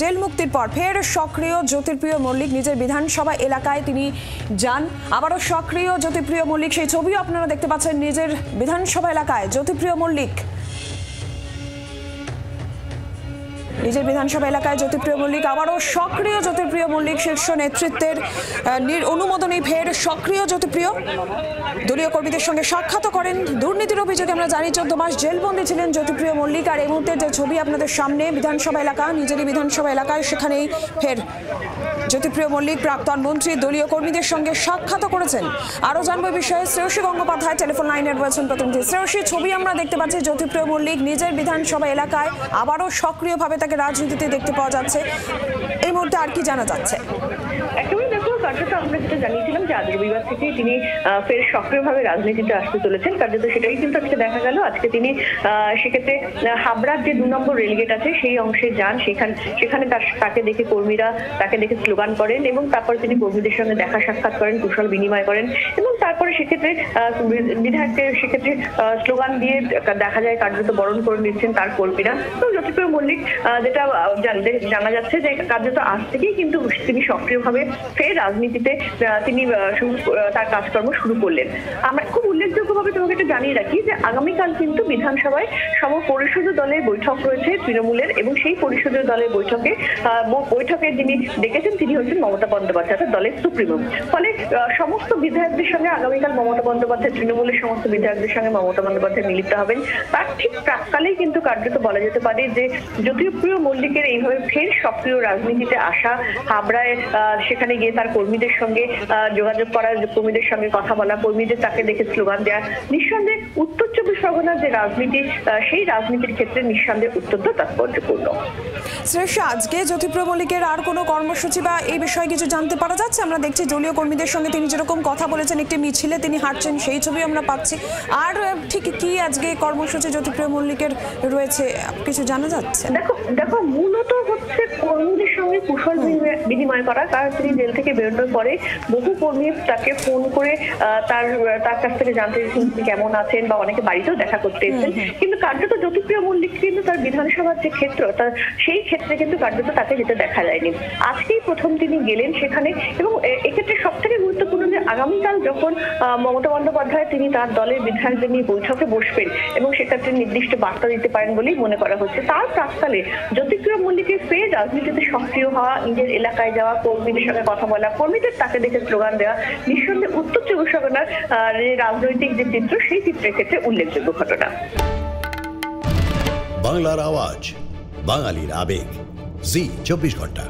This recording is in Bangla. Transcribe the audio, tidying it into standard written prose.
জেল মুক্তির পর ফের সক্রিয় জ্যোতিপ্রিয় মল্লিক। নিজের বিধানসভা এলাকায় তিনি যান, আবারও সক্রিয় জ্যোতিপ্রিয় মল্লিক। সেই ছবিও আপনারা দেখতে পাচ্ছেন নিজের বিধানসভা এলাকায় জ্যোতিপ্রিয় মল্লিক। নিজের বিধানসভা এলাকায় জ্যোতিপ্রিয় মল্লিক, আবারও সক্রিয় জ্যোতিপ্রিয় মল্লিক। শীর্ষ নেতৃত্বের অনুমোদনে ফের সক্রিয় জ্যোতিপ্রিয়। দলীয় কর্মীদের সঙ্গে সাক্ষাৎ করেন। দুর্নীতির অভিযোগে আমরা জানি 14 মাস জেলবন্দি ছিলেন জ্যোতিপ্রিয় মল্লিক। আর এই মুহূর্তে যে ছবি আপনাদের সামনে বিধানসভা এলাকা, নিজেরই বিধানসভা এলাকায়, সেখানেই ফের জ্যোতিপ্রিয় মল্লিক প্রাক্তন মন্ত্রী দলীয় কর্মীদের সঙ্গে সাক্ষাৎ করেছেন। আরও জানবো বিষয়ে শ্রেয়সী গঙ্গোপাধ্যায় টেলিফোন লাইনে রয়েছেন প্রতিনিধি। শ্রেয়সী, ছবি আমরা দেখতে পাচ্ছি জ্যোতিপ্রিয় মল্লিক নিজের বিধানসভা এলাকায়, আবারও সক্রিয়ভাবে তাকে রাজনীতিতে দেখতে পাওয়া যাচ্ছে। এই মুহূর্তে আর কি জানা যাচ্ছে? কার্যত আমরা যেটা জানিয়েছিলাম যে আজ রবিবার থেকে তিনি ফের সক্রিয়ভাবে রাজনীতিতে আসতে চলেছেন। কার্যত সেটাই কিন্তু আজকে দেখা গেল। আজকে তিনি সেক্ষেত্রে হাবড়ার যে 2 নম্বর রেলগেট আছে সেই অংশে যান। সেখানে তাকে দেখে কর্মীরা তাকে দেখে স্লোগান করেন এবং তারপরে তিনি কর্মীদের সঙ্গে দেখা সাক্ষাৎ করেন, কুশল বিনিময় করেন এবং তারপরে সেক্ষেত্রে বিধায়কদের সেক্ষেত্রে স্লোগান দিয়ে দেখা যায় কার্যত বরণ করে নিচ্ছেন তার কর্মীরা। তো জ্যোতিপ্রিয় মল্লিক যেটা জানা যাচ্ছে যে কার্যত আজ থেকেই কিন্তু তিনি সক্রিয়ভাবে ফের রাজনীতিতে তিনি তার কাজকর্ম শুরু করলেন। আমরা খুব উল্লেখযোগ্যভাবে তোমাকে এটা জানিয়ে রাখি যে আগামীকাল কিন্তু বিধানসভায় সম পরিষদীয় দলের বৈঠক রয়েছে তৃণমূলের, এবং সেই পরিষদীয় দলের বৈঠকে যিনি ডেকেছেন তিনি হচ্ছেন মমতা বন্দ্যোপাধ্যায়, দলের সুপ্রিমো। ফলে সমস্ত বিধায়কদের সঙ্গে আগামীকাল মমতা বন্দ্যোপাধ্যায়, তৃণমূলের সমস্ত বিধায়কদের সঙ্গে মমতা বন্দ্যোপাধ্যায় মিলিত হবেন। তার ঠিক প্রাককালেই কিন্তু কার্যত বলা যেতে পারে যে জ্যোতিপ্রিয় মল্লিকের এইভাবে ফের সক্রিয় রাজনীতিতে আসা, হাবড়ায় সেখানে গিয়ে তার কর্মীদের সঙ্গে যোগাযোগ করা, কর্মীদের সঙ্গে কথা বলা, কর্মীদের তাকে দেখে স্লোগান দেওয়া, নিঃসন্দেহে উত্তর 24 পরগনার যে রাজনীতি সেই রাজনীতির ক্ষেত্রে নিঃসন্দেহে অত্যন্ত তাৎপর্যপূর্ণ। শ্রেষ্ঠ, আজকে জ্যোতিপ্রিয় মল্লিকের আর কোনো কর্মসূচি বা এই বিষয়ে কিছু জানতে পারা যাচ্ছে? আমরা দেখছি দলীয় কর্মীদের সঙ্গে তিনি যেরকম কথা বলেছেন, একটি মিছিলে তিনি হাঁটছেন, সেই ছবি আমরা পাচ্ছি। আর ঠিক কি আজকে কর্মসূচি জ্যোতিপ্রিয় মল্লিকের রয়েছে কিছু জানা যাচ্ছে? দেখো মূলত হচ্ছে কর্মীদের সঙ্গে কুশল বিনিময় করা। কারণ তিনি জেল থেকে বেরোনোর পরে বহু কর্মী তাকে ফোন করে তার কাছ থেকে জানতে চেয়েছেন তিনি কেমন আছেন, বা অনেকে বাড়িতেও দেখা করতে এসেছেন। কিন্তু কার্যত জ্যোতিপ্রিয় মল্লিক কিন্তু তার বিধানসভার যে ক্ষেত্র, সেই ক্ষেত্রে কিন্তু কার্যত তাকে যেতে দেখা যায়নি। আজকেই প্রথম তিনি গেলেন সেখানে। এবং এক্ষেত্রে সব থেকে গুরুত্বপূর্ণ যে আগামীকাল যখন মমতা বন্দ্যোপাধ্যায় তিনি তার দলের বিধায়কদের নিয়ে বৈঠকে বসবেন এবং সেক্ষেত্রে নির্দিষ্ট বার্তা দিতে পারেন বলেই মনে করা হচ্ছে। তার প্রাক্কালে জ্যোতিপ্রিয় মল্লিকের ফের রাজনীতিতে সক্রিয় হওয়া, নিজের এলাকায় যাওয়া, কর্মীদের সঙ্গে কথা বলা, কর্মীদের তাকে দেখে স্লোগান দেওয়া, নিঃসন্দেহে উত্তর 24 পরগনার রাজনৈতিক যে চিত্র, সেই চিত্রের ক্ষেত্রে উল্লেখযোগ্য ঘটনা। বাংলার আওয়াজ, বাঙালির আবেগ, জি 24 ঘন্টা।